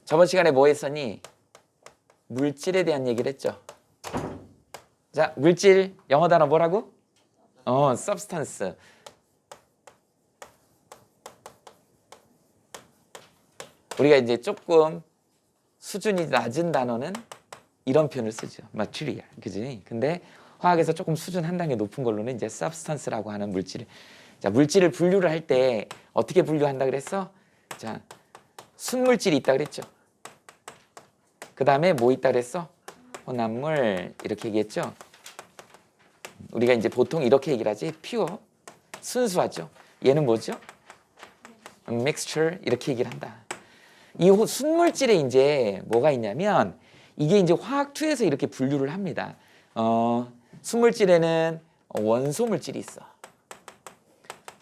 저번 시간에 뭐 했었니? 물질에 대한 얘기를 했죠. 자, 물질 영어 단어 뭐라고? substance. 우리가 이제 조금 수준이 낮은 단어는 이런 표현을 쓰죠. material, 그지? 근데 화학에서 조금 수준 한 단계 높은 걸로는 이제 substance라고 하는 물질. 자, 물질을 분류를 할 때 어떻게 분류한다 그랬어? 자, 순물질이 있다 그랬죠. 그 다음에 뭐 있다 그랬어? 혼합물 이렇게 얘기했죠. 우리가 이제 보통 이렇게 얘기를 하지. pure, 순수하죠. 얘는 뭐죠? mixture 이렇게 얘기를 한다. 이 순물질에 이제 뭐가 있냐면 이게 이제 화학2에서 이렇게 분류를 합니다. 순물질에는 원소 물질이 있어.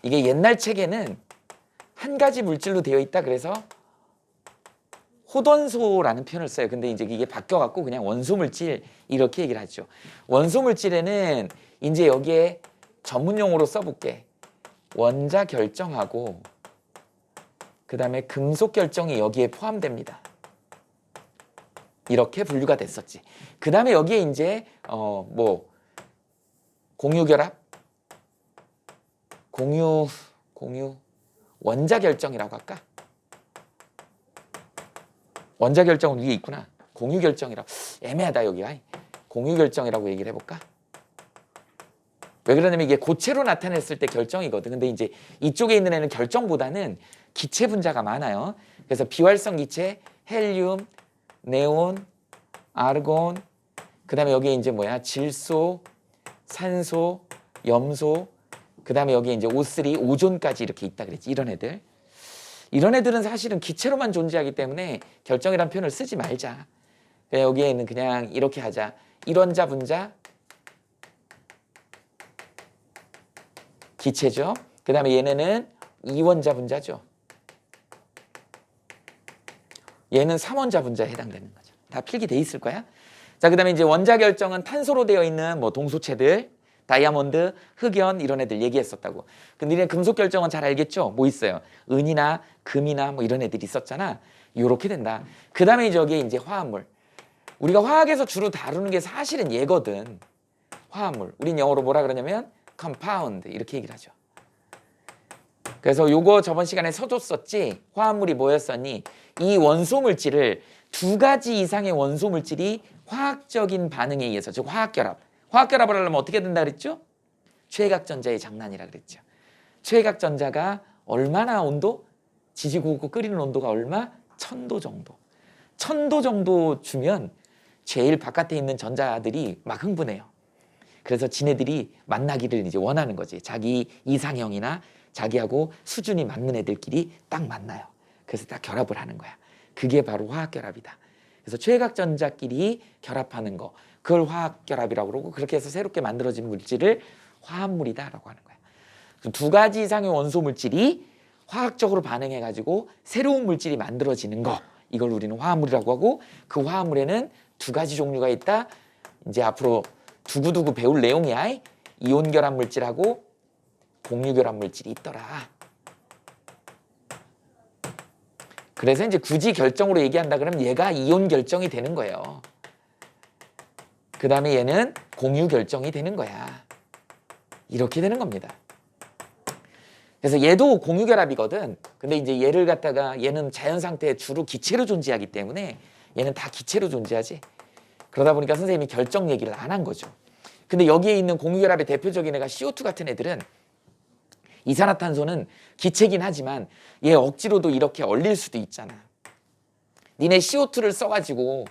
이게 옛날 책에는 한 가지 물질로 되어 있다 그래서 호돈소라는 표현을 써요. 근데 이제 이게 바뀌어갖고 그냥 원소 물질 이렇게 얘기를 하죠. 원소 물질에는 이제 여기에 전문 용어로 써볼게. 원자 결정하고 그 다음에 금속 결정이 여기에 포함됩니다. 이렇게 분류가 됐었지. 그 다음에 여기에 이제 공유결합, 공유 원자 결정이라고 할까? 원자 결정은 위에 있구나. 공유 결정이라고. 애매하다 여기가. 공유 결정이라고 얘기를 해볼까? 왜 그러냐면 이게 고체로 나타냈을 때 결정이거든. 근데 이제 이쪽에 있는 애는 결정보다는 기체 분자가 많아요. 그래서 비활성 기체, 헬륨, 네온, 아르곤, 그 다음에 여기에 이제 질소, 산소, 염소, 그 다음에 여기에 이제 O3, 오존까지 이렇게 있다 그랬지. 이런 애들은 사실은 기체로만 존재하기 때문에 결정이란 표현을 쓰지 말자. 여기에는 그냥 이렇게 하자. 1원자 분자, 기체죠. 그 다음에 얘네는 2원자 분자죠. 얘는 3원자 분자에 해당되는 거죠. 다 필기돼 있을 거야. 자, 그 다음에 이제 원자 결정은 탄소로 되어 있는 동소체들, 다이아몬드, 흑연 이런 애들 얘기했었다고. 근데 이제 금속 결정은 잘 알겠죠? 뭐 있어요? 은이나 금이나 이런 애들이 있었잖아. 요렇게 된다. 그 다음에 저기 이제 화합물. 우리가 화학에서 주로 다루는 게 사실은 얘거든. 화합물. 우린 영어로 뭐라 그러냐면 compound 이렇게 얘기를 하죠. 그래서 요거 저번 시간에 써줬었지. 화합물이 뭐였었니? 이 원소 물질을 두 가지 이상의 원소 물질이 화학적인 반응에 의해서, 즉 화학결합. 화학결합을 하려면 어떻게 된다 그랬죠? 최각전자의 장난이라 그랬죠. 최각전자가 얼마나 온도? 지지고 끓이는 온도가 얼마? 1000도 정도. 1000도 정도 주면 제일 바깥에 있는 전자들이 막 흥분해요. 그래서 지네들이 만나기를 이제 원하는 거지. 자기 이상형이나 자기하고 수준이 맞는 애들끼리 딱 만나요. 그래서 딱 결합을 하는 거야. 그게 바로 화학결합이다. 그래서 최각전자끼리 결합하는 거. 그걸 화학결합이라고 그러고 그렇게 해서 새롭게 만들어진 물질을 화합물이다라고 하는 거야. 두 가지 이상의 원소 물질이 화학적으로 반응해가지고 새로운 물질이 만들어지는 거. 이걸 우리는 화합물이라고 하고 그 화합물에는 두 가지 종류가 있다. 이제 앞으로 두고두고 배울 내용이야. 이온 결합 물질하고 공유 결합 물질이 있더라. 그래서 이제 굳이 결정으로 얘기한다 그러면 얘가 이온 결정이 되는 거예요. 그 다음에 얘는 공유 결정이 되는 거야. 이렇게 되는 겁니다. 그래서 얘도 공유 결합이거든. 근데 이제 얘를 갖다가 얘는 자연 상태에 주로 기체로 존재하기 때문에 얘는 다 기체로 존재하지. 그러다 보니까 선생님이 결정 얘기를 안 한 거죠. 근데 여기에 있는 공유 결합의 대표적인 애가 CO2 같은 애들은 이산화탄소는 기체긴 하지만 얘 억지로도 이렇게 얼릴 수도 있잖아. 니네 CO2를 써가지고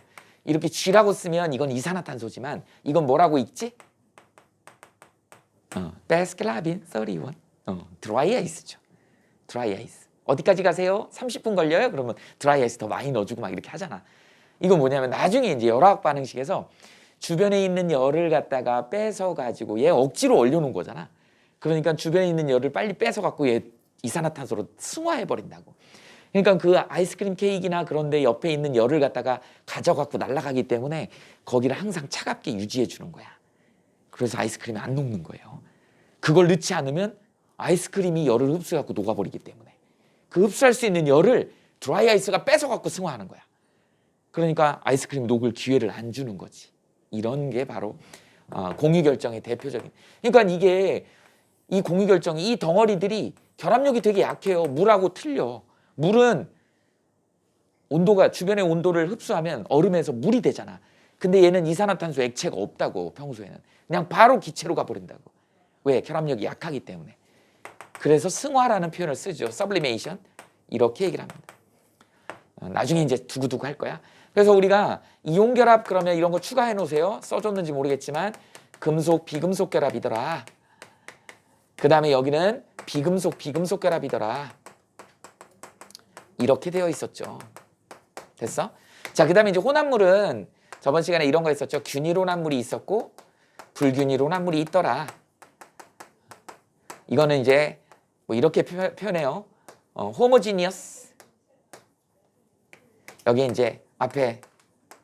이렇게 G라고 쓰면 이건 이산화탄소지만 이건 뭐라고 읽지? 베스클라빈 31. 드라이 아이스죠. 드라이 아이스. 어디까지 가세요? 30분 걸려요? 그러면 드라이 아이스 더 많이 넣어주고 막 이렇게 하잖아. 이건 뭐냐면 나중에 이제 열화학 반응식에서 주변에 있는 열을 갖다가 뺏어가지고 얘 억지로 얼려놓은 거잖아. 그러니까 주변에 있는 열을 빨리 뺏어갖고 얘 이산화탄소로 승화해버린다고. 그러니까 그 아이스크림 케이크나 그런데 옆에 있는 열을 갖다가 가져갖고 날아가기 때문에 거기를 항상 차갑게 유지해 주는 거야. 그래서 아이스크림이 안 녹는 거예요. 그걸 넣지 않으면 아이스크림이 열을 흡수해갖고 녹아버리기 때문에 그 흡수할 수 있는 열을 드라이 아이스가 뺏어갖고 승화하는 거야. 그러니까 아이스크림 녹을 기회를 안 주는 거지. 이런 게 바로 공유결정의 대표적인. 그러니까 이게 이 공유결정이 이 덩어리들이 결합력이 되게 약해요. 물하고 틀려. 물은 온도가 주변의 온도를 흡수하면 얼음에서 물이 되잖아. 근데 얘는 이산화탄소 액체가 없다고 평소에는. 그냥 바로 기체로 가버린다고. 왜? 결합력이 약하기 때문에. 그래서 승화라는 표현을 쓰죠. sublimation. 이렇게 얘기를 합니다. 나중에 이제 두고두고 할 거야. 그래서 우리가 이온결합 그러면 이런 거 추가해 놓으세요. 써줬는지 모르겠지만 금속, 비금속 결합이더라. 그 다음에 여기는 비금속, 비금속 결합이더라. 이렇게 되어 있었죠. 됐어? 자, 그 다음에 이제 혼합물은 저번 시간에 이런 거 있었죠. 균일 혼합물이 있었고 불균일 혼합물이 있더라. 이거는 이제 뭐 이렇게 표현해요. homogeneous. 여기 이제 앞에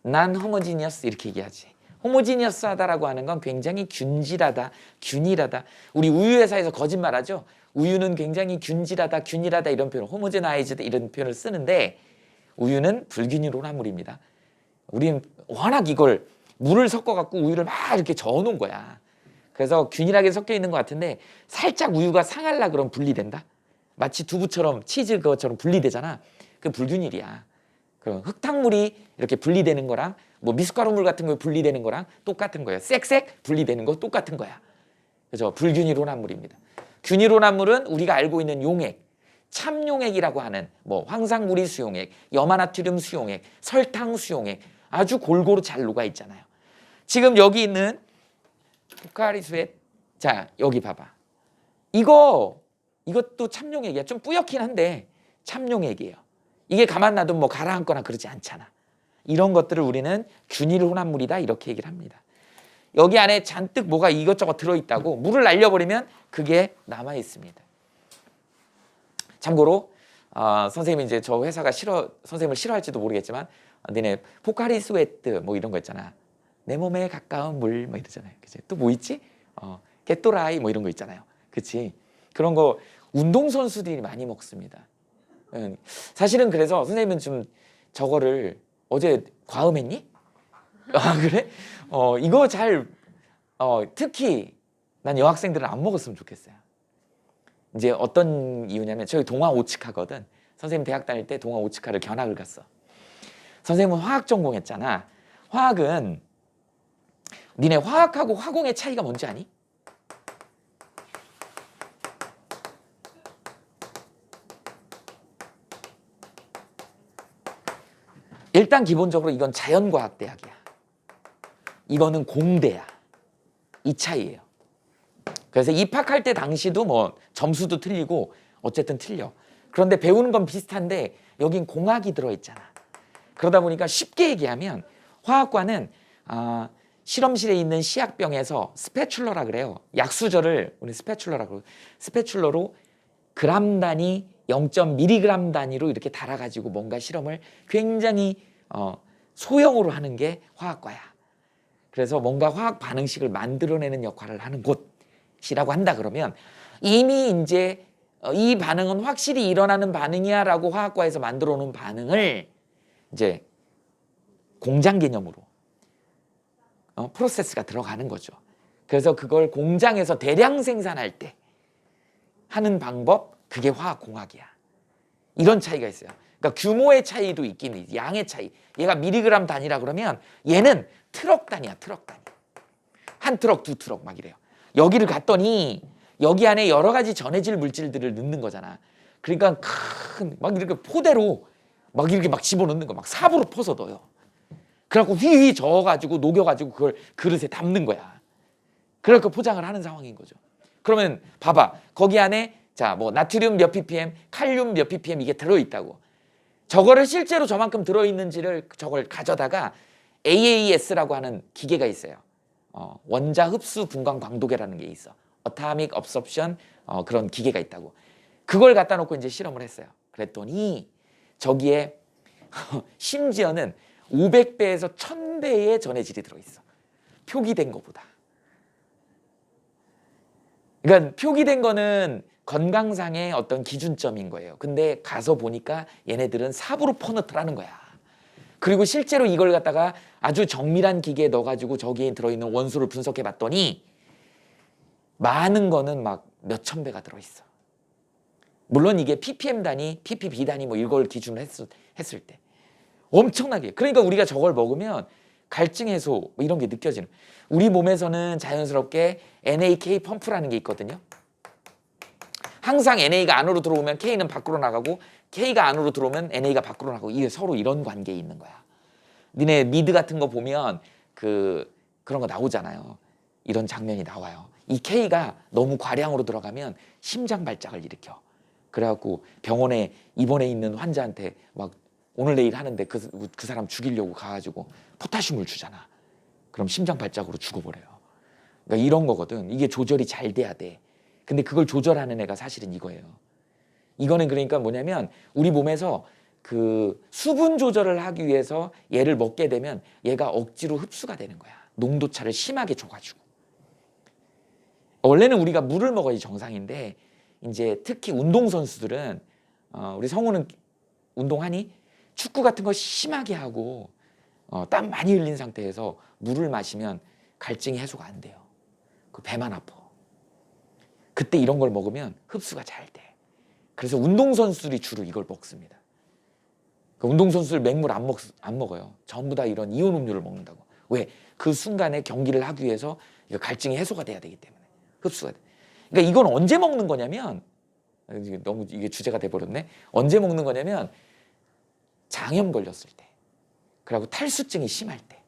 non-homogeneous 이렇게 얘기하지. 호모지니어스 하다라고 하는 건 굉장히 균질하다, 균일하다. 우리 우유 회사에서 거짓말하죠. 우유는 굉장히 균질하다, 균일하다 이런 표현, homogenized 이런 표현을 쓰는데 우유는 불균일 혼합물입니다. 우리는 워낙 이걸 물을 섞어갖고 우유를 막 이렇게 저어놓은 거야. 그래서 균일하게 섞여 있는 것 같은데 살짝 우유가 상할라 그러면 분리된다. 마치 두부처럼 치즈 그것처럼 분리되잖아. 그 불균일이야. 그럼 흙탕물이 이렇게 분리되는 거랑 뭐 미숫가루물 같은 거 분리되는 거랑 똑같은 거예요. 쌕쌕 분리되는 거 똑같은 거야. 그래서 불균일 혼합물입니다. 균일 혼합물은 우리가 알고 있는 용액, 참용액이라고 하는 뭐 황산구리 수용액, 염화나트륨 수용액, 설탕 수용액 아주 골고루 잘 녹아 있잖아요. 지금 여기 있는 포카리스웨트, 자 여기 봐봐. 이것도 참용액이야. 좀 뿌옇긴 한데 참용액이에요. 이게 가만 놔두면 뭐 가라앉거나 그러지 않잖아. 이런 것들을 우리는 균일 혼합물이다 이렇게 얘기를 합니다. 여기 안에 잔뜩 뭐가 이것저것 들어있다고 물을 날려버리면 그게 남아 있습니다. 참고로 선생님이 이제 저 회사가 선생님을 싫어할지도 모르겠지만 너네 포카리스웨트 뭐 이런 거 있잖아. 내 몸에 가까운 물 뭐 이러잖아요. 그치? 또 뭐 있지? 게토라이 뭐 이런 거 있잖아요. 그치? 그런 거 운동선수들이 많이 먹습니다. 사실은 그래서 선생님은 좀 저거를 어제 과음했니? 아 그래? 이거 특히 난 여학생들은 안 먹었으면 좋겠어요. 이제 어떤 이유냐면 저희 동아 오츠카거든. 선생님 대학 다닐 때 동아 오츠카를 견학을 갔어. 선생님은 화학 전공했잖아. 화학은 니네 화학하고 화공의 차이가 뭔지 아니? 일단 기본적으로 이건 자연과학대학이야. 이거는 공대야. 이 차이예요. 그래서 입학할 때 당시도 뭐 점수도 틀리고 어쨌든 틀려. 그런데 배우는 건 비슷한데 여긴 공학이 들어있잖아. 그러다 보니까 쉽게 얘기하면 화학과는 실험실에 있는 시약병에서 스패출러라 그래요. 약수저를 우리 스패출러라 그러고 스패출러로 그람 단위 0.mg 단위로 이렇게 달아가지고 뭔가 실험을 굉장히 소형으로 하는 게 화학과야. 그래서 뭔가 화학 반응식을 만들어내는 역할을 하는 곳이라고 한다 그러면 이미 이제 이 반응은 확실히 일어나는 반응이야라고 화학과에서 만들어 놓은 반응을 이제 공장 개념으로 프로세스가 들어가는 거죠. 그래서 그걸 공장에서 대량 생산할 때 하는 방법, 그게 화학공학이야. 이런 차이가 있어요. 그러니까 규모의 차이도 있긴 해. 양의 차이. 얘가 미리그램 단위라 그러면 얘는 트럭 단위야. 트럭 단위. 한 트럭, 두 트럭 막 이래요. 여기를 갔더니 여기 안에 여러 가지 전해질 물질들을 넣는 거잖아. 그러니까 큰 막 이렇게 포대로 막 이렇게 막 집어넣는 거 막 삽으로 퍼서 넣어요. 그래갖고 휘휘 저어가지고 녹여가지고 그걸 그릇에 담는 거야. 그러니까 포장을 하는 상황인 거죠. 그러면 봐봐. 거기 안에 자, 뭐 나트륨 몇 ppm, 칼륨 몇 ppm 이게 들어있다고. 저거를 실제로 저만큼 들어있는지를 저걸 가져다가 AAS라고 하는 기계가 있어요. 원자 흡수 분광 광도계라는 게 있어. Atomic Absorption 그런 기계가 있다고. 그걸 갖다 놓고 이제 실험을 했어요. 그랬더니 저기에 심지어는 500배에서 1000배의 전해질이 들어있어. 표기된 것보다. 그러니까 표기된 거는 건강상의 어떤 기준점인 거예요. 근데 가서 보니까 얘네들은 삽으로 퍼넣더라는 거야. 그리고 실제로 이걸 갖다가 아주 정밀한 기계에 넣어가지고 저기에 들어있는 원소를 분석해 봤더니 많은 거는 막 몇천 배가 들어있어. 물론 이게 ppm 단위, ppb 단위 뭐 이걸 기준으로 했을 때 엄청나게. 그러니까 우리가 저걸 먹으면 갈증 해소 뭐 이런 게 느껴지는. 우리 몸에서는 자연스럽게 NAK 펌프라는 게 있거든요. 항상 NA가 안으로 들어오면 K는 밖으로 나가고 K가 안으로 들어오면 NA가 밖으로 나가고 이게 서로 이런 관계에 있는 거야. 니네 미드 같은 거 보면 그런 거 나오잖아요. 이런 장면이 나와요. 이 K가 너무 과량으로 들어가면 심장 발작을 일으켜. 그래갖고 병원에 입원해 있는 환자한테 막 오늘 내일 하는데 그 사람 죽이려고 가가지고 포타슘을 주잖아. 그럼 심장 발작으로 죽어버려요. 그러니까 이런 거거든. 이게 조절이 잘 돼야 돼. 근데 그걸 조절하는 애가 사실은 이거예요. 이거는 그러니까 뭐냐면 우리 몸에서 그 수분 조절을 하기 위해서 얘를 먹게 되면 얘가 억지로 흡수가 되는 거야. 농도차를 심하게 줘가지고. 원래는 우리가 물을 먹어야지 정상인데 이제 특히 운동선수들은 우리 성우는 운동하니? 축구 같은 거 심하게 하고 땀 많이 흘린 상태에서 물을 마시면 갈증이 해소가 안 돼요. 그 배만 아파. 그때 이런 걸 먹으면 흡수가 잘 돼. 그래서 운동선수들이 주로 이걸 먹습니다. 그 운동선수들 맹물 안 먹어요. 전부 다 이런 이온 음료를 먹는다고. 왜? 그 순간에 경기를 하기 위해서 갈증이 해소가 돼야 되기 때문에. 흡수가 돼. 그러니까 이건 언제 먹는 거냐면 너무 이게 주제가 돼버렸네. 언제 먹는 거냐면 장염 걸렸을 때. 그리고 탈수증이 심할 때.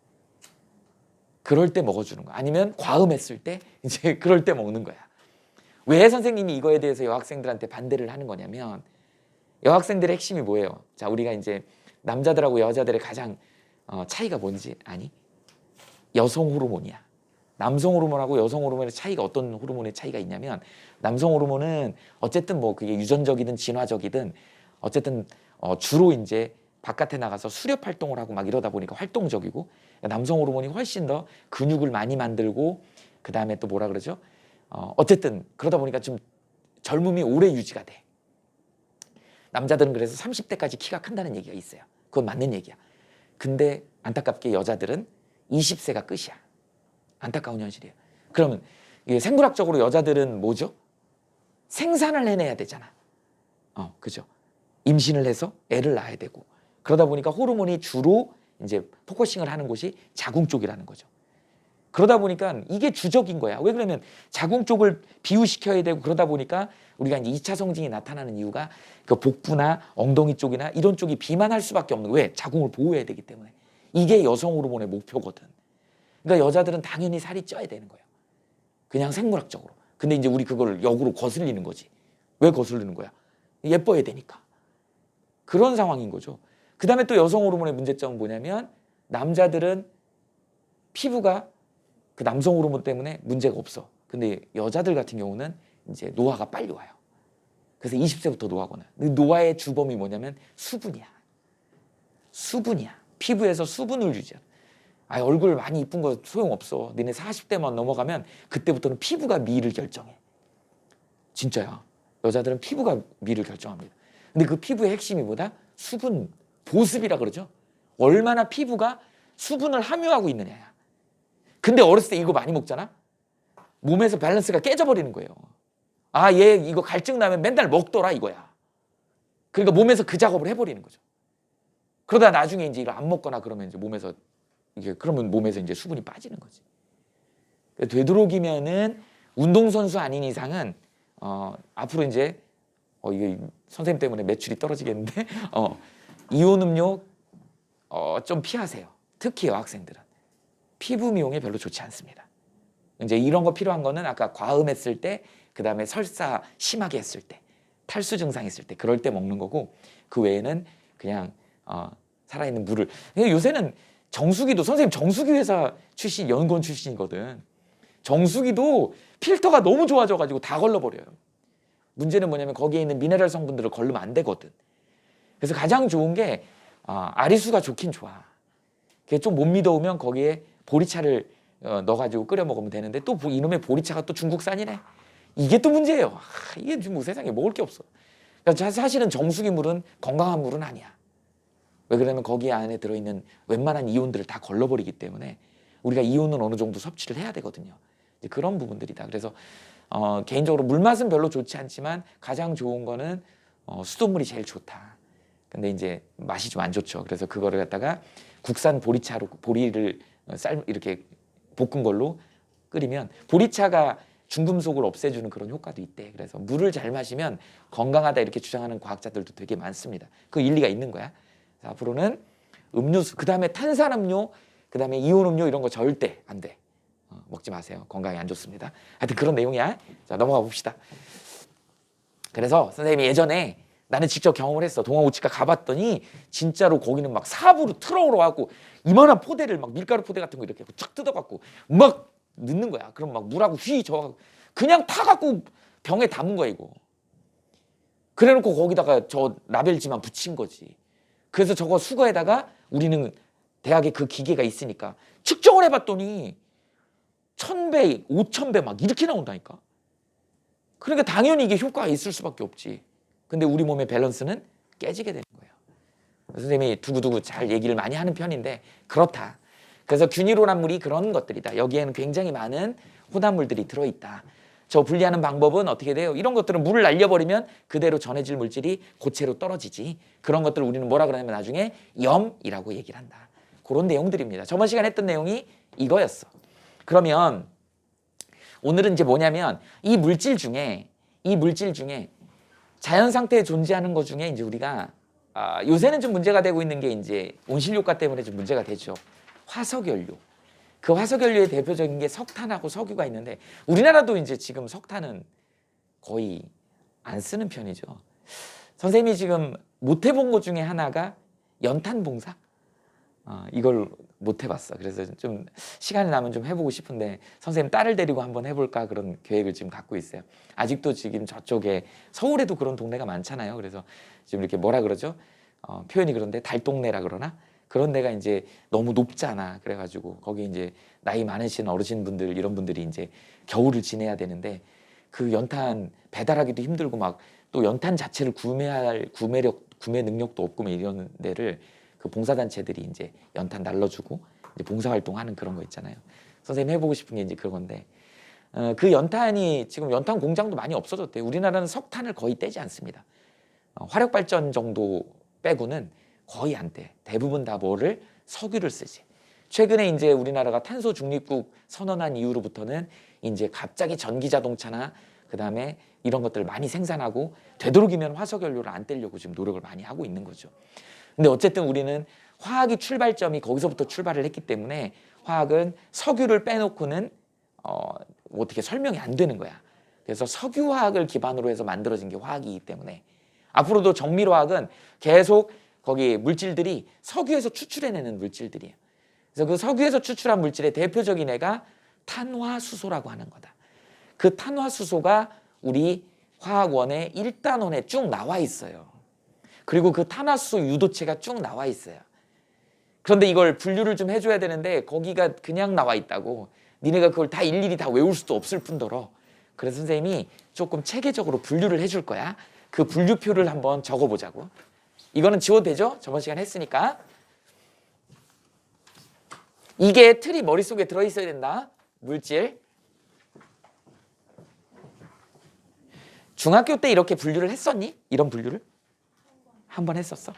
그럴 때 먹어주는 거야. 아니면 과음했을 때 이제 그럴 때 먹는 거야. 왜 선생님이 이거에 대해서 여학생들한테 반대를 하는 거냐면 여학생들의 핵심이 뭐예요? 자, 우리가 이제 남자들하고 여자들의 가장 차이가 뭔지 아니? 여성 호르몬이야. 남성 호르몬하고 여성 호르몬의 차이가 어떤 호르몬의 차이가 있냐면 남성 호르몬은 어쨌든 뭐 그게 유전적이든 진화적이든 어쨌든 주로 이제 바깥에 나가서 수렵 활동을 하고 막 이러다 보니까 활동적이고 남성 호르몬이 훨씬 더 근육을 많이 만들고 그 다음에 또 뭐라 그러죠? 어쨌든 그러다 보니까 좀 젊음이 오래 유지가 돼. 남자들은 그래서 30대까지 키가 큰다는 얘기가 있어요. 그건 맞는 얘기야. 근데 안타깝게 여자들은 20세가 끝이야. 안타까운 현실이에요. 그러면 이게 생물학적으로 여자들은 뭐죠? 생산을 해내야 되잖아. 그죠? 임신을 해서 애를 낳아야 되고 그러다 보니까 호르몬이 주로 이제 포커싱을 하는 곳이 자궁 쪽이라는 거죠. 그러다 보니까 이게 주적인 거야. 왜 그러면 자궁 쪽을 비유시켜야 되고 그러다 보니까 우리가 이제 2차 성징이 나타나는 이유가 그 복부나 엉덩이 쪽이나 이런 쪽이 비만할 수밖에 없는 거예요. 왜? 자궁을 보호해야 되기 때문에. 이게 여성 호르몬의 목표거든. 그러니까 여자들은 당연히 살이 쪄야 되는 거예요. 그냥 생물학적으로. 근데 이제 우리 그걸 역으로 거슬리는 거지. 왜 거슬리는 거야? 예뻐야 되니까. 그런 상황인 거죠. 그 다음에 또 여성 호르몬의 문제점은 뭐냐면 남자들은 피부가 그 남성 호르몬 때문에 문제가 없어. 근데 여자들 같은 경우는 이제 노화가 빨리 와요. 그래서 20세부터 노화가 나요. 노화의 주범이 뭐냐면 수분이야. 수분이야. 피부에서 수분을 유지해. 얼굴 많이 이쁜 거 소용없어. 너네 40대만 넘어가면 그때부터는 피부가 미를 결정해. 진짜야. 여자들은 피부가 미를 결정합니다. 근데 그 피부의 핵심이 뭐다? 수분, 보습이라 그러죠. 얼마나 피부가 수분을 함유하고 있느냐야. 근데 어렸을 때 이거 많이 먹잖아? 몸에서 밸런스가 깨져버리는 거예요. 얘 이거 갈증 나면 맨날 먹더라 이거야. 그러니까 몸에서 그 작업을 해버리는 거죠. 그러다 나중에 이제 이걸 안 먹거나 그러면 이제 그러면 몸에서 이제 수분이 빠지는 거지. 되도록이면은 운동선수 아닌 이상은 앞으로 이제 이게 선생님 때문에 매출이 떨어지겠는데 이온 음료 좀 피하세요. 특히 여학생들은. 피부 미용에 별로 좋지 않습니다. 이제 이런 거 필요한 거는 아까 과음했을 때, 그 다음에 설사 심하게 했을 때, 탈수 증상 있을 때, 그럴 때 먹는 거고 그 외에는 그냥 살아있는 물을. 요새는 정수기도 선생님 정수기 회사 출신 연구원 출신이거든. 정수기도 필터가 너무 좋아져가지고 다 걸러버려요. 문제는 뭐냐면 거기에 있는 미네랄 성분들을 걸르면 안 되거든. 그래서 가장 좋은 게 아리수가 좋긴 좋아. 그게 좀 못 믿어오면 거기에 보리차를 넣어가지고 끓여 먹으면 되는데 또 이놈의 보리차가 또 중국산이네. 이게 또 문제예요. 이게 지금 세상에 먹을 게 없어. 그러니까 사실은 정수기 물은 건강한 물은 아니야. 왜 그러냐면 거기 안에 들어있는 웬만한 이온들을 다 걸러버리기 때문에 우리가 이온은 어느 정도 섭취를 해야 되거든요. 이제 그런 부분들이다. 그래서 개인적으로 물맛은 별로 좋지 않지만 가장 좋은 거는 수돗물이 제일 좋다. 근데 이제 맛이 좀 안 좋죠. 그래서 그거를 갖다가 국산 보리차로 보리를 이렇게 볶은 걸로 끓이면 보리차가 중금속을 없애주는 그런 효과도 있대. 그래서 물을 잘 마시면 건강하다 이렇게 주장하는 과학자들도 되게 많습니다. 그 일리가 있는 거야. 그래서 앞으로는 음료수, 그 다음에 탄산음료, 그 다음에 이온음료 이런 거 절대 안 돼. 먹지 마세요. 건강에 안 좋습니다. 하여튼 그런 내용이야. 자, 넘어가 봅시다. 그래서 선생님이 예전에 나는 직접 경험을 했어. 동아오치과 가봤더니 진짜로 거기는 막 삽으로 트럭으로 와갖고 이만한 포대를 막 밀가루 포대 같은 거 이렇게 쫙 뜯어갖고 막 넣는 거야. 그럼 막 물하고 휘 저어갖고 그냥 타갖고 병에 담은 거야 이거. 그래놓고 거기다가 저 라벨지만 붙인 거지. 그래서 저거 수거에다가 우리는 대학에 그 기계가 있으니까 측정을 해봤더니 1000배, 5000배 막 이렇게 나온다니까. 그러니까 당연히 이게 효과가 있을 수밖에 없지. 근데 우리 몸의 밸런스는 깨지게 되는 거예요. 선생님이 두고두고 잘 얘기를 많이 하는 편인데 그렇다. 그래서 균일혼합물이 그런 것들이다. 여기에는 굉장히 많은 혼합물들이 들어있다. 저 분리하는 방법은 어떻게 돼요? 이런 것들은 물을 날려버리면 그대로 전해질 물질이 고체로 떨어지지. 그런 것들을 우리는 뭐라 그러냐면 나중에 염이라고 얘기를 한다. 그런 내용들입니다. 저번 시간에 했던 내용이 이거였어. 그러면 오늘은 이제 뭐냐면 이 물질 중에 자연 상태에 존재하는 것 중에 이제 우리가 요새는 좀 문제가 되고 있는 게 이제 온실효과 때문에 좀 문제가 되죠. 화석연료. 그 화석연료의 대표적인 게 석탄하고 석유가 있는데 우리나라도 이제 지금 석탄은 거의 안 쓰는 편이죠. 선생님이 지금 못 해본 것 중에 하나가 연탄 봉사. 이걸 못 해봤어. 그래서 좀 시간이 나면 좀 해보고 싶은데 선생님 딸을 데리고 한번 해볼까 그런 계획을 지금 갖고 있어요. 아직도 지금 저쪽에 서울에도 그런 동네가 많잖아요. 그래서 지금 이렇게 뭐라 그러죠? 표현이 그런데 달동네라 그러나 그런 데가 이제 너무 높잖아. 그래가지고 거기 이제 나이 많으신 어르신분들 이런 분들이 이제 겨울을 지내야 되는데 그 연탄 배달하기도 힘들고 막 또 연탄 자체를 구매 능력도 없고 이런 데를 그 봉사단체들이 이제 연탄 날려주고 이제 봉사활동하는 그런 거 있잖아요. 선생님 해보고 싶은 게 이제 그건데 그 연탄이 지금 연탄 공장도 많이 없어졌대요. 우리나라는 석탄을 거의 떼지 않습니다. 화력발전 정도 빼고는 거의 안 떼. 대부분 다 뭐를 석유를 쓰지. 최근에 이제 우리나라가 탄소 중립국 선언한 이후로부터는 이제 갑자기 전기 자동차나 그 다음에 이런 것들을 많이 생산하고 되도록이면 화석연료를 안 떼려고 지금 노력을 많이 하고 있는 거죠. 근데 어쨌든 우리는 화학이 출발점이 거기서부터 출발을 했기 때문에 화학은 석유를 빼놓고는 어떻게 설명이 안 되는 거야. 그래서 석유화학을 기반으로 해서 만들어진 게 화학이기 때문에 앞으로도 정밀화학은 계속 거기 물질들이 석유에서 추출해내는 물질들이에요. 그래서 그 석유에서 추출한 물질의 대표적인 애가 탄화수소라고 하는 거다. 그 탄화수소가 우리 화학원의 1단원에 쭉 나와 있어요. 그리고 그 탄화수소 유도체가 쭉 나와 있어요. 그런데 이걸 분류를 좀 해줘야 되는데 거기가 그냥 나와 있다고 니네가 그걸 다 일일이 다 외울 수도 없을 뿐더러 그래서 선생님이 조금 체계적으로 분류를 해줄 거야. 그 분류표를 한번 적어보자고. 이거는 지워도 되죠? 저번 시간 했으니까. 이게 틀이 머릿속에 들어있어야 된다. 물질. 중학교 때 이렇게 분류를 했었니? 이런 분류를? 한 번 했었어?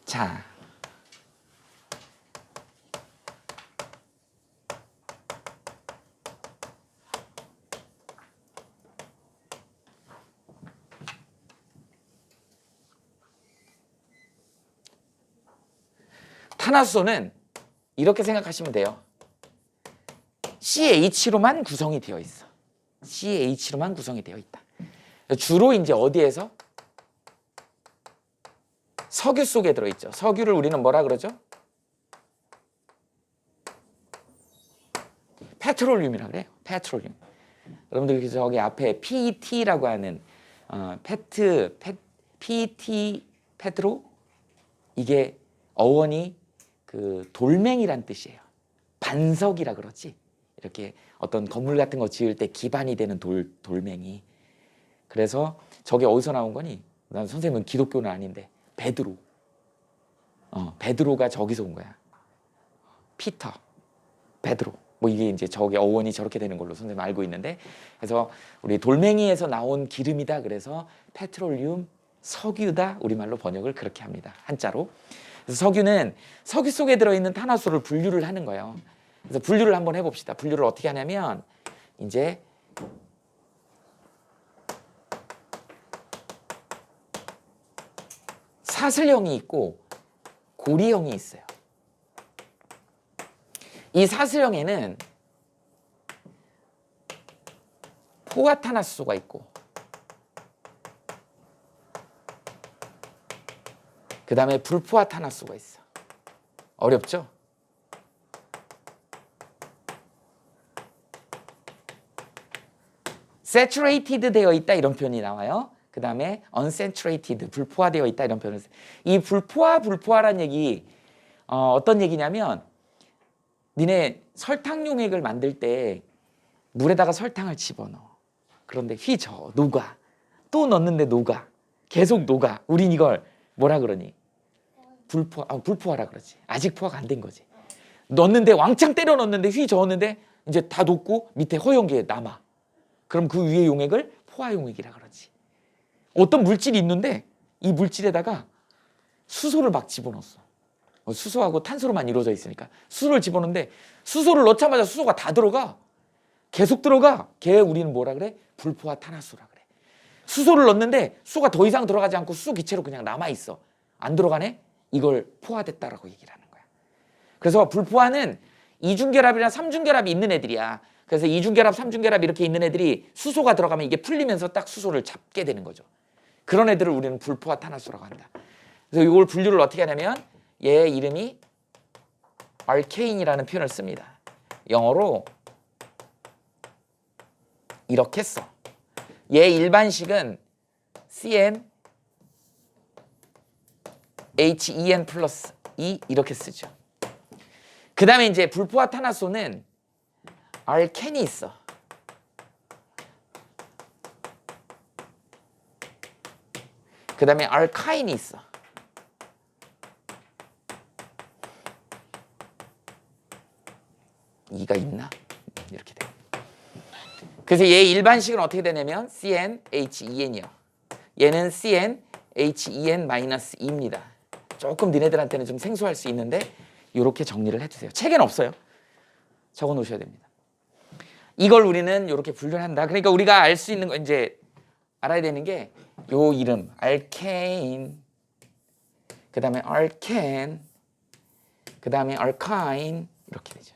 자. 탄화수소는 이렇게 생각하시면 돼요. CH로만 구성이 되어 있어. CH로만 구성이 되어 있다. 주로 이제 어디에서? 석유 속에 들어있죠. 석유를 우리는 뭐라 그러죠? 페트롤륨이라 그래요. 페트롤륨. 여러분들 저기 앞에 PET라고 하는 PET 페트로 이게 어원이 그 돌멩이란 뜻이에요. 반석이라 그러지. 이렇게 어떤 건물 같은 거 지을 때 기반이 되는 돌멩이. 그래서 저게 어디서 나온 거니? 난 선생님은 기독교는 아닌데 베드로. 베드로가 저기서 온 거야. 피터, 베드로. 뭐 이게 이제 저게 어원이 저렇게 되는 걸로 선생님 알고 있는데, 그래서 우리 돌멩이에서 나온 기름이다. 그래서 페트롤륨, 석유다. 우리말로 번역을 그렇게 합니다. 한자로. 그래서 석유는 석유 속에 들어있는 탄화수를 분류를 하는 거예요. 그래서 분류를 한번 해봅시다. 분류를 어떻게 하냐면 이제 사슬형이 있고 고리형이 있어요. 이 사슬형에는 포화탄화수소가 있고 그 다음에 불포화탄화수소가 있어. 어렵죠? saturated 되어 있다 이런 표현이 나와요. 그 다음에 unsaturated, 불포화되어 있다 이런 표현을 써요. 이 불포화라는 얘기 어떤 얘기냐면 니네 설탕 용액을 만들 때 물에다가 설탕을 집어넣어. 그런데 휘저, 녹아. 또 넣는데 녹아. 계속 녹아. 우린 이걸 뭐라 그러니? 불포화라 그러지. 아직 포화가 안 된 거지. 넣었는데 왕창 때려 넣었는데 휘저었는데 이제 다 녹고 밑에 허연 게 남아. 그럼 그 위에 용액을 포화 용액이라 그러지. 어떤 물질이 있는데 이 물질에다가 수소를 막 집어넣었어. 수소하고 탄소로만 이루어져 있으니까 수소를 집어넣는데 수소를 넣자마자 수소가 다 들어가. 계속 들어가. 걔 우리는 뭐라 그래? 불포화탄화수라 그래. 수소를 넣는데 수소가 더 이상 들어가지 않고 수소 기체로 그냥 남아있어. 안 들어가네? 이걸 포화됐다라고 얘기를 하는 거야. 그래서 불포화는 이중결합이나 삼중결합이 있는 애들이야. 그래서 이중결합, 삼중결합 이렇게 있는 애들이 수소가 들어가면 이게 풀리면서 딱 수소를 잡게 되는 거죠. 그런 애들을 우리는 불포화탄화수라고 한다. 그래서 이걸 분류를 어떻게 하냐면 얘 이름이 알케인이라는 표현을 씁니다. 영어로 이렇게 써. 얘 일반식은 CN HEN 플러스 E 이렇게 쓰죠. 그 다음에 이제 불포화탄화수소는 알켄이 있어. 그 다음에 알카인이 있어. 이가 있나? 이렇게 돼. 그래서 얘 일반식은 어떻게 되냐면 CnHEn이요. 얘는 CnHEn-2입니다. 조금 니네들한테는 좀 생소할 수 있는데 이렇게 정리를 해주세요. 책에는 없어요. 적어 놓으셔야 됩니다. 이걸 우리는 이렇게 분류를 한다. 그러니까 우리가 알 수 있는 거 이제 알아야 되는 게 요 이름 알케인, 그 다음에 알켄, 그 다음에 알카인 이렇게 되죠.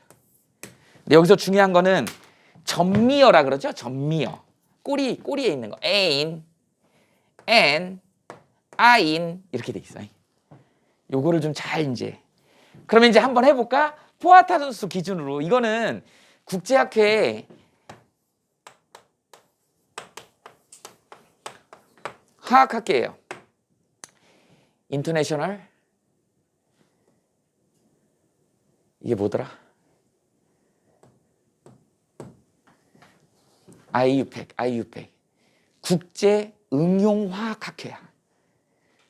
근데 여기서 중요한 거는 전미어라 그러죠. 전미어. 꼬리에 있는 거. 에인, 엔, 아인 이렇게 돼 있어요. 요거를 좀 잘 이제. 그러면 이제 한번 해볼까? 포화탄화수소 기준으로 이거는 국제학회 화학학회예요. 인터내셔널 이게 뭐더라? IUPAC 국제 응용화학학회야.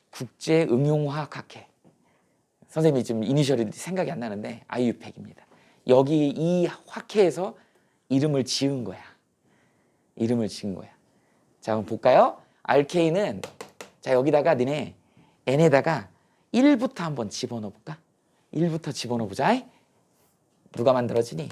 국제 응용화학학회. 선생님이 지금 이니셜이 생각이 안 나는데 IUPAC입니다. 여기 이 학회에서 이름을 지은 거야. 이름을 지은 거야. 자, 그럼 볼까요? 알케인은 자 여기다가 너네 N에다가 1부터 한번 집어넣어 볼까? 1부터 집어넣어 보자. 누가 만들어지니?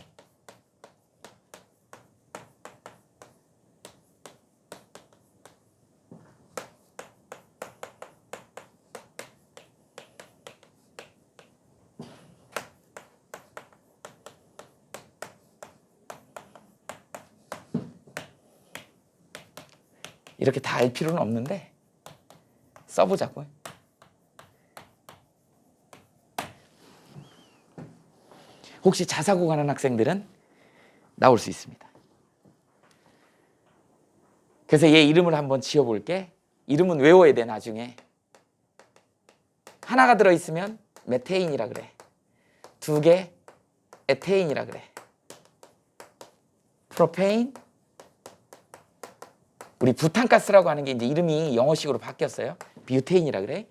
이렇게 다 알 필요는 없는데 써보자고요. 혹시 자사고 가는 학생들은 나올 수 있습니다. 그래서 얘 이름을 한번 지어볼게. 이름은 외워야 돼. 나중에 하나가 들어있으면 메테인이라 그래. 2개 에테인이라 그래. 프로페인, 우리 부탄가스라고 하는 게 이제 이름이 영어식으로 바뀌었어요. 뷰테인이라 그래.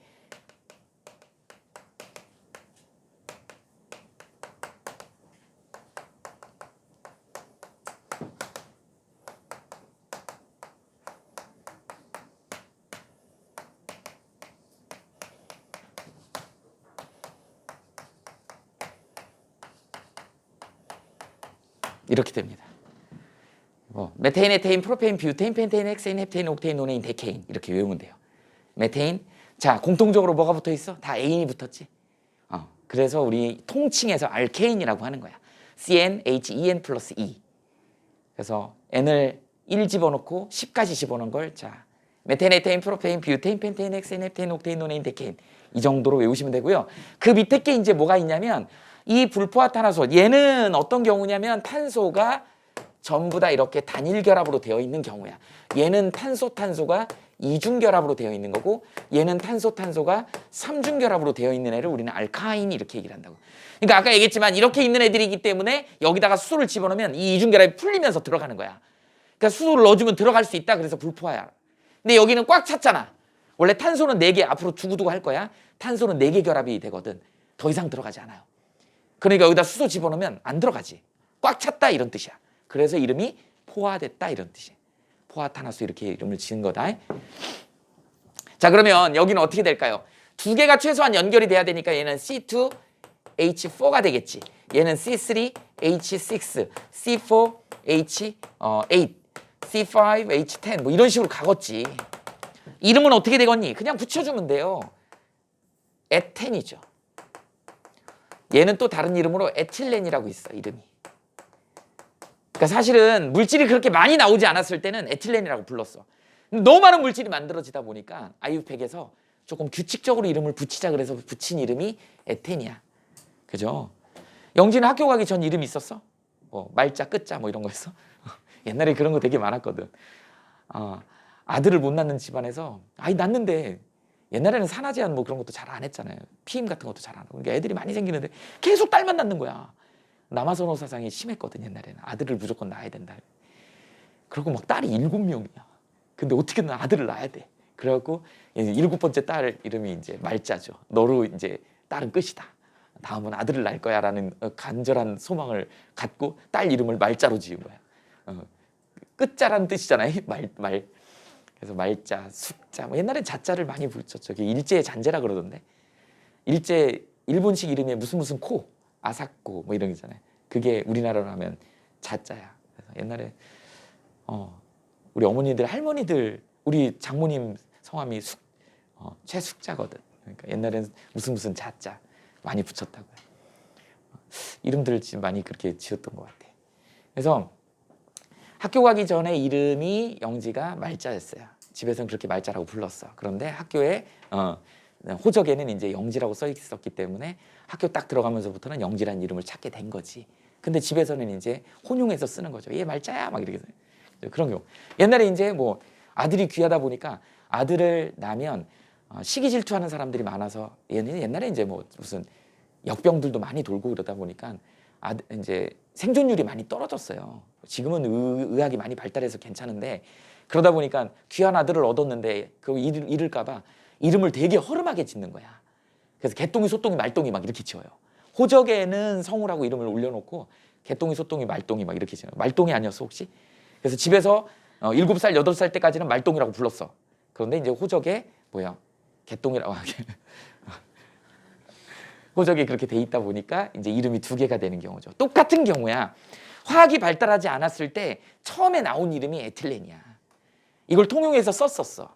이렇게 됩니다. 메테인, 에테인, 프로페인, 뷰테인, 펜테인, 헥세인, 헵테인, 옥테인, 노네인, 데케인 이렇게 외우면 돼요. 메테인, 자 공통적으로 뭐가 붙어 있어? 다 A인이 붙었지. 그래서 우리 통칭해서 알케인이라고 하는 거야. CnHen 플러스 E. 그래서 N을 1 집어넣고 10까지 집어넣은 걸 자 메테인, 에테인, 프로페인, 뷰테인, 펜테인, 헥세인, 헵테인, 옥테인, 노네인, 데케인 이 정도로 외우시면 되고요. 그 밑에 게 이제 뭐가 있냐면 이 불포화탄화소 얘는 어떤 경우냐면 탄소가 전부 다 이렇게 단일 결합으로 되어 있는 경우야. 얘는 탄소가 이중 결합으로 되어 있는 거고 얘는 탄소가 삼중 결합으로 되어 있는 애를 우리는 알카인 이렇게 얘기를 한다고. 그러니까 아까 얘기했지만 이렇게 있는 애들이기 때문에 여기다가 수소를 집어넣으면 이 이중 결합이 풀리면서 들어가는 거야. 그러니까 수소를 넣어주면 들어갈 수 있다. 그래서 불포화야. 근데 여기는 꽉 찼잖아. 원래 탄소는 4개 앞으로 두고두고 할 거야. 탄소는 4개 결합이 되거든. 더 이상 들어가지 않아요. 그러니까 여기다 수소 집어넣으면 안 들어가지. 꽉 찼다 이런 뜻이야. 그래서 이름이 포화됐다 이런 뜻이에요. 포화탄화수 이렇게 이름을 지은 거다. 자 그러면 여기는 어떻게 될까요? 두 개가 최소한 연결이 돼야 되니까 얘는 C2H4가 되겠지. 얘는 C3H6, C4H8, C5H10 뭐 이런 식으로 가겠지. 이름은 어떻게 되겠니? 그냥 붙여주면 돼요. 에텐이죠. 얘는 또 다른 이름으로 에틸렌이라고 있어 이름이. 그러니까 사실은 물질이 그렇게 많이 나오지 않았을 때는 에틸렌이라고 불렀어. 너무 많은 물질이 만들어지다 보니까 아이유팩에서 조금 규칙적으로 이름을 붙이자 그래서 붙인 이름이 에텐이야. 그죠? 영진은 학교 가기 전 이름이 있었어? 뭐 말자, 끝자 뭐 이런 거 했어? 옛날에 그런 거 되게 많았거든. 아들을 못 낳는 집안에서 아이 낳는데 옛날에는 산화 제한 뭐 그런 것도 잘 안 했잖아요. 피임 같은 것도 잘 안 하고. 그러니까 애들이 많이 생기는데 계속 딸만 낳는 거야. 남아선호 사상이 심했거든 옛날에는. 아들을 무조건 낳아야 된다. 그리고 막 딸이 7명이야. 근데 어떻게든 아들을 낳아야 돼. 그래갖고 7번째 딸 이름이 이제 말자죠. 너로 이제 딸은 끝이다. 다음은 아들을 낳을 거야라는 간절한 소망을 갖고 딸 이름을 말자로 지은 거야. 끝자라는 뜻이잖아요. 말. 그래서 말자, 숙자. 뭐 옛날엔 자자를 많이 붙였죠. 일제의 잔재라 그러던데. 일제 일본식 이름에 무슨 코, 아사코 뭐 이런 게 있잖아요. 그게 우리나라로 하면 자자야. 그래서 옛날에 우리 어머니들, 할머니들, 우리 장모님 성함이 최숙자거든. 그러니까 옛날엔 무슨 자자 많이 붙였다고요. 이름들을 지금 많이 그렇게 지었던 것 같아. 그래서 학교 가기 전에 이름이 영지가 말자였어요. 집에서는 그렇게 말자라고 불렀어. 그런데 학교에 호적에는 이제 영지라고 써 있었기 때문에 학교 딱 들어가면서부터는 영지라는 이름을 찾게 된 거지. 근데 집에서는 이제 혼용해서 쓰는 거죠. 얘 말자야 막 이렇게 그런 경우. 옛날에 이제 뭐 아들이 귀하다 보니까 아들을 낳으면 시기 질투하는 사람들이 많아서 옛날에 이제 뭐 무슨 역병들도 많이 돌고 그러다 보니까 이제 생존율이 많이 떨어졌어요. 지금은 의학이 많이 발달해서 괜찮은데 그러다 보니까 귀한 아들을 얻었는데 그거 잃을까봐 이름을 되게 허름하게 짓는 거야. 그래서 개똥이, 소똥이, 말똥이 막 이렇게 지어요. 호적에는 성우라고 이름을 올려놓고 개똥이, 소똥이, 말똥이 막 이렇게 지어요. 말똥이 아니었어 혹시? 그래서 집에서 7살, 8살 때까지는 말똥이라고 불렀어. 그런데 이제 호적에 개똥이라고 하게. 호적이 그렇게 돼 있다 보니까 이제 이름이 2개가 되는 경우죠. 똑같은 경우야. 화학이 발달하지 않았을 때 처음에 나온 이름이 에틸렌이야. 이걸 통용해서 썼었어.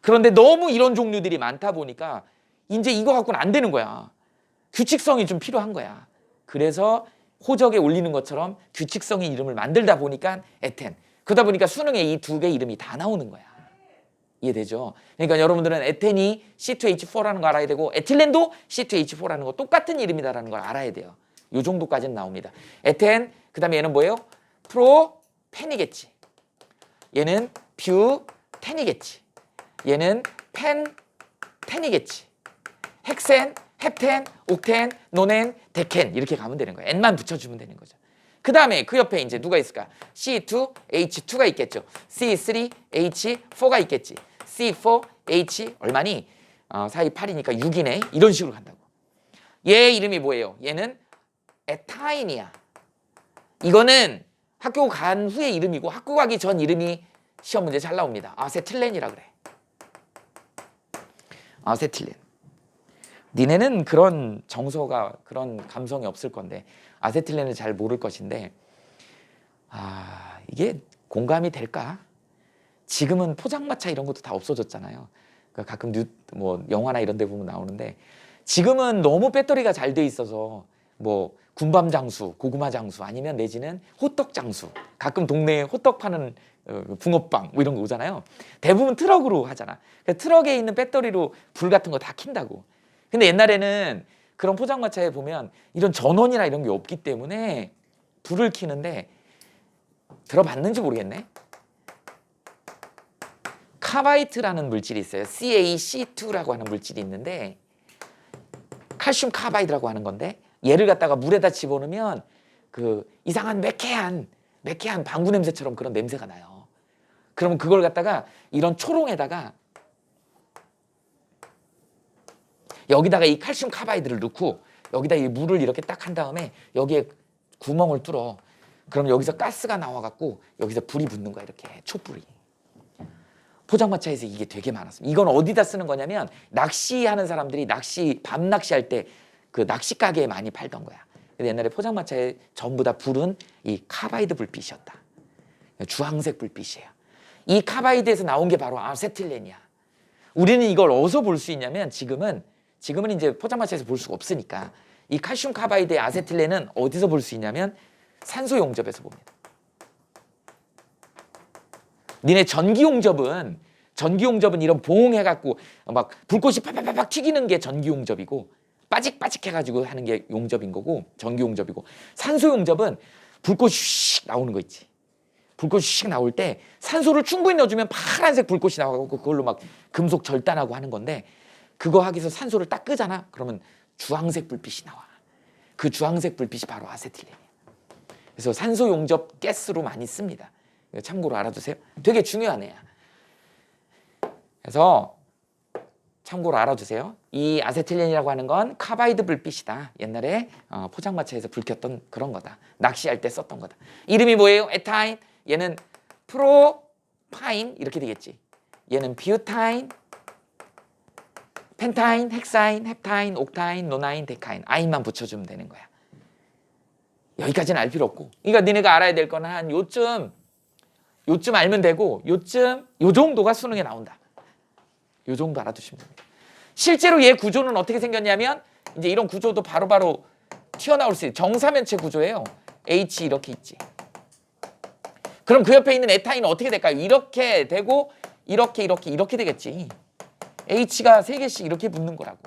그런데 너무 이런 종류들이 많다 보니까 이제 이거 갖고는 안 되는 거야. 규칙성이 좀 필요한 거야. 그래서 호적에 올리는 것처럼 규칙성의 이름을 만들다 보니까 에텐. 그러다 보니까 수능에 이 2개 이름이 다 나오는 거야. 이해되죠? 그러니까 여러분들은 에텐이 C2H4라는 거 알아야 되고 에틸렌도 C2H4라는 거 똑같은 이름이다라는 걸 알아야 돼요. 이 정도까지는 나옵니다. 에텐, 그 다음에 얘는 뭐예요? 프로펜이겠지. 얘는 뷰텐이겠지. 얘는 펜텐이겠지. 헥센, 헵텐, 옥텐, 노넨, 데켄 이렇게 가면 되는 거예요. N만 붙여주면 되는 거죠. 그 다음에 그 옆에 이제 누가 있을까? C2H2가 있겠죠. C3H4가 있겠지. C4H 얼마니? 4, 2, 8이니까 6이네. 이런 식으로 간다고. 얘 이름이 뭐예요? 얘는 에타인이야. 이거는 학교 간 후의 이름이고 학교 가기 전 이름이 시험 문제 잘 나옵니다. 아세틸렌이라 그래. 아세틸렌. 니네는 그런 정서가 그런 감성이 없을 건데 아세틸렌을 잘 모를 것인데 이게 공감이 될까? 지금은 포장마차 이런 것도 다 없어졌잖아요. 그러니까 가끔 뭐 영화나 이런 데 보면 나오는데 지금은 너무 배터리가 잘 돼 있어서 뭐 군밤 장수, 고구마 장수 아니면 내지는 호떡 장수. 가끔 동네에 호떡 파는 붕어빵 뭐 이런 거 오잖아요. 대부분 트럭으로 하잖아. 그러니까 트럭에 있는 배터리로 불 같은 거 다 킨다고. 근데 옛날에는 그런 포장마차에 보면 이런 전원이나 이런 게 없기 때문에 불을 켜는데 들어봤는지 모르겠네. 카바이트라는 물질이 있어요. CaC2라고 하는 물질이 있는데 칼슘 카바이드라고 하는 건데 얘를 갖다가 물에다 집어넣으면 그 이상한 매캐한 방구 냄새처럼 그런 냄새가 나요. 그러면 그걸 갖다가 이런 초롱에다가 여기다가 이 칼슘 카바이드를 넣고 여기다 이 물을 이렇게 딱 한 다음에 여기에 구멍을 뚫어. 그럼 여기서 가스가 나와갖고 여기서 불이 붙는 거야. 이렇게 촛불이. 포장마차에서 이게 되게 많았습니다. 이건 어디다 쓰는 거냐면 낚시하는 사람들이 밤 낚시할 때 그 낚시 가게에 많이 팔던 거야. 근데 옛날에 포장마차에 전부 다 불은 이 카바이드 불빛이었다. 주황색 불빛이에요. 이 카바이드에서 나온 게 바로 아세틸렌이야. 우리는 이걸 어디서 볼 수 있냐면 지금은 이제 포장마차에서 볼 수가 없으니까 이 칼슘 카바이드의 아세틸렌은 어디서 볼 수 있냐면 산소 용접에서 봅니다. 니네 전기 용접은 이런 봉해갖고 막 불꽃이 팍팍팍 튀기는 게 전기 용접이고 빠직빠직 해가지고 하는 게 용접인 거고 전기 용접이고 산소 용접은 불꽃이 휙 나오는 거 있지. 불꽃이 휙 나올 때 산소를 충분히 넣어주면 파란색 불꽃이 나와갖고 그걸로 막 금속 절단하고 하는 건데 그거 하기 위해서 산소를 딱 끄잖아. 그러면 주황색 불빛이 나와. 그 주황색 불빛이 바로 아세틸렌이야. 그래서 산소 용접 가스로 많이 씁니다. 참고로 알아두세요. 되게 중요한 애야. 그래서 참고로 알아두세요. 이 아세틸렌이라고 하는 건 카바이드 불빛이다. 옛날에 포장마차에서 불 켰던 그런 거다. 낚시할 때 썼던 거다. 이름이 뭐예요? 에타인. 얘는 프로파인 이렇게 되겠지. 얘는 뷰타인, 펜타인, 헥사인, 헵타인, 옥타인, 노나인, 데카인. 아인만 붙여주면 되는 거야. 여기까지는 알 필요 없고. 그러니까 니네가 알아야 될 거는 한 요쯤 알면 되고 요 정도가 수능에 나온다. 요 정도 알아두시면 됩니다. 실제로 얘 구조는 어떻게 생겼냐면 이제 이런 구조도 바로바로 튀어나올 수 있어요. 정사면체 구조예요. H 이렇게 있지. 그럼 그 옆에 있는 에타인은 어떻게 될까요? 이렇게 되고 이렇게 되겠지. H가 3개씩 이렇게 붙는 거라고.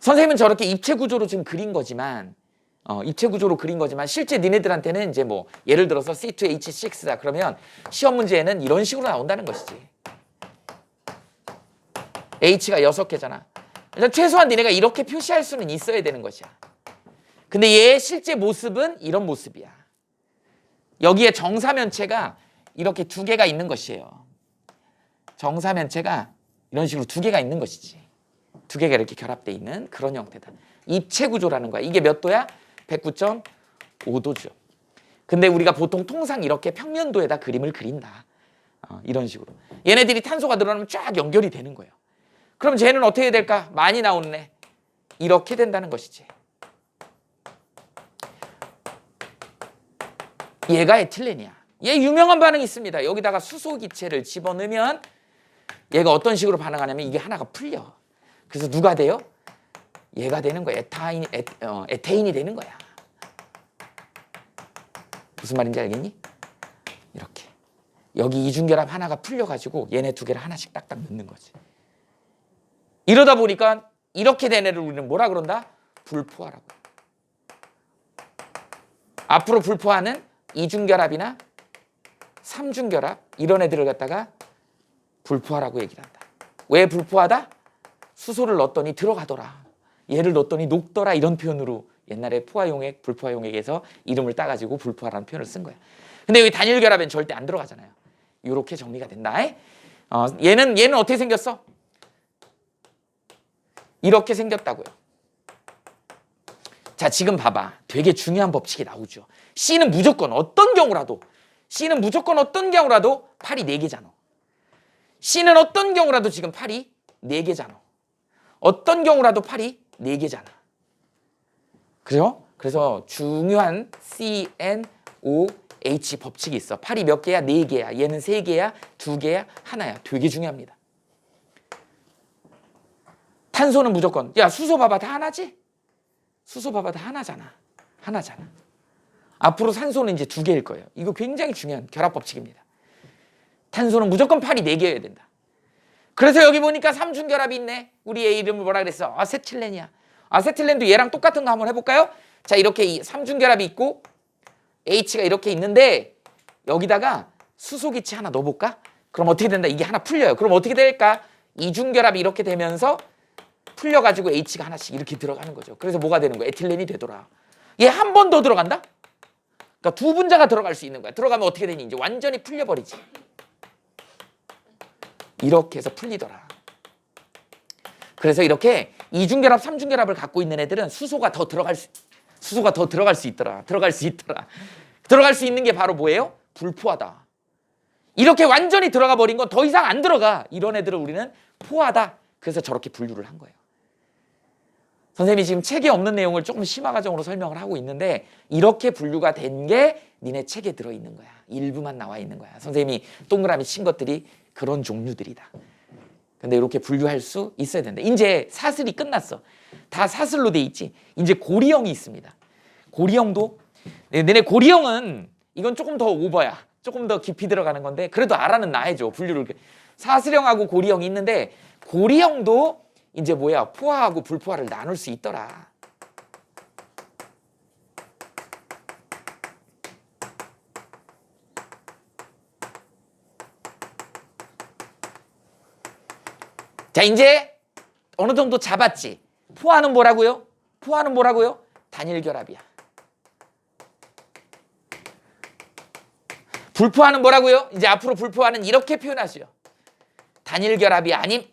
선생님은 저렇게 입체 구조로 지금 그린 거지만 실제 니네들한테는 이제 뭐 예를 들어서 C2H6다 그러면 시험 문제에는 이런 식으로 나온다는 것이지. H가 6개잖아. 일단 최소한 니네가 이렇게 표시할 수는 있어야 되는 것이야. 근데 얘의 실제 모습은 이런 모습이야. 여기에 정사면체가 이렇게 2개가 있는 것이에요. 정사면체가 이런 식으로 2개가 있는 것이지. 2개가 이렇게 결합되어 있는 그런 형태다. 입체 구조라는 거야. 이게 몇 도야? 109.5도죠. 근데 우리가 보통 통상 이렇게 평면도에다 그림을 그린다. 이런 식으로. 얘네들이 탄소가 늘어나면 쫙 연결이 되는 거예요. 그럼 쟤는 어떻게 될까? 많이 나오네. 이렇게 된다는 것이지. 얘가 에틸렌이야. 얘 유명한 반응이 있습니다. 여기다가 수소기체를 집어넣으면 얘가 어떤 식으로 반응하냐면 이게 하나가 풀려. 그래서 누가 돼요? 얘가 되는 거야. 에테인이 되는 거야. 무슨 말인지 알겠니? 이렇게. 여기 이중결합 하나가 풀려가지고 얘네 2개를 하나씩 딱딱 넣는 거지. 이러다 보니까 이렇게 된 애를 우리는 뭐라 그런다? 불포화라고. 앞으로 불포화는 이중결합이나 삼중결합 이런 애들을 갖다가 불포화라고 얘기를 한다. 왜 불포화다? 수소를 넣었더니 들어가더라. 얘를 넣었더니 녹더라. 이런 표현으로 옛날에 포화용액, 불포화용액에서 이름을 따가지고 불포화라는 표현을 쓴 거야. 근데 여기 단일결합엔 절대 안 들어가잖아요. 이렇게 정리가 된다. 얘는 어떻게 생겼어? 이렇게 생겼다고요. 자, 지금 봐봐. 되게 중요한 법칙이 나오죠. C는 무조건 어떤 경우라도 8이 4개잖아. C는 어떤 경우라도 지금 8이 4개잖아. 어떤 경우라도 8이 4개잖아. 그죠? 그래서 중요한 CNOH 법칙이 있어. 팔이 몇 개야? 4개야. 얘는 3개야? 2개야? 하나야. 되게 중요합니다. 탄소는 무조건. 야, 수소 봐봐. 다 하나지? 수소 봐봐. 다 하나잖아. 하나잖아. 앞으로 산소는 이제 2개일 거예요. 이거 굉장히 중요한 결합 법칙입니다. 탄소는 무조건 팔이 4개여야 된다. 그래서 여기 보니까 삼중결합이 있네. 우리 얘 이름을 뭐라 그랬어? 아세틸렌이야. 아세틸렌도 얘랑 똑같은 거 한번 해볼까요? 자, 이렇게 삼중결합이 있고 H가 이렇게 있는데 여기다가 수소기체 하나 넣어볼까? 그럼 어떻게 된다? 이게 하나 풀려요. 그럼 어떻게 될까? 이중결합이 이렇게 되면서 풀려가지고 H가 하나씩 이렇게 들어가는 거죠. 그래서 뭐가 되는 거야? 에틸렌이 되더라. 얘 한 번 더 들어간다? 그러니까 2분자가 들어갈 수 있는 거야. 들어가면 어떻게 되니? 이제 완전히 풀려버리지. 이렇게 해서 풀리더라. 그래서 이렇게 이중결합, 삼중결합을 갖고 있는 애들은 수소가 더 들어갈 수 있더라. 들어갈 수 있는 게 바로 뭐예요? 불포화다. 이렇게 완전히 들어가 버린 건 더 이상 안 들어가. 이런 애들을 우리는 포화다. 그래서 저렇게 분류를 한 거예요. 선생님이 지금 책에 없는 내용을 조금 심화 과정으로 설명을 하고 있는데 이렇게 분류가 된 게 니네 책에 들어있는 거야. 일부만 나와 있는 거야. 선생님이 동그라미 친 것들이 그런 종류들이다. 근데 이렇게 분류할 수 있어야 된다. 이제 사슬이 끝났어. 다 사슬로 돼 있지. 이제 고리형이 있습니다. 고리형도 너네 고리형은 이건 조금 더 오버야. 조금 더 깊이 들어가는 건데 그래도 알아는 놔야죠. 분류를. 사슬형하고 고리형이 있는데 고리형도 이제 뭐야? 포화하고 불포화를 나눌 수 있더라. 자, 이제 어느 정도 잡았지. 포화는 뭐라고요? 단일결합이야. 불포화는 뭐라고요? 이제 앞으로 불포화는 이렇게 표현하시오. 단일결합이 아님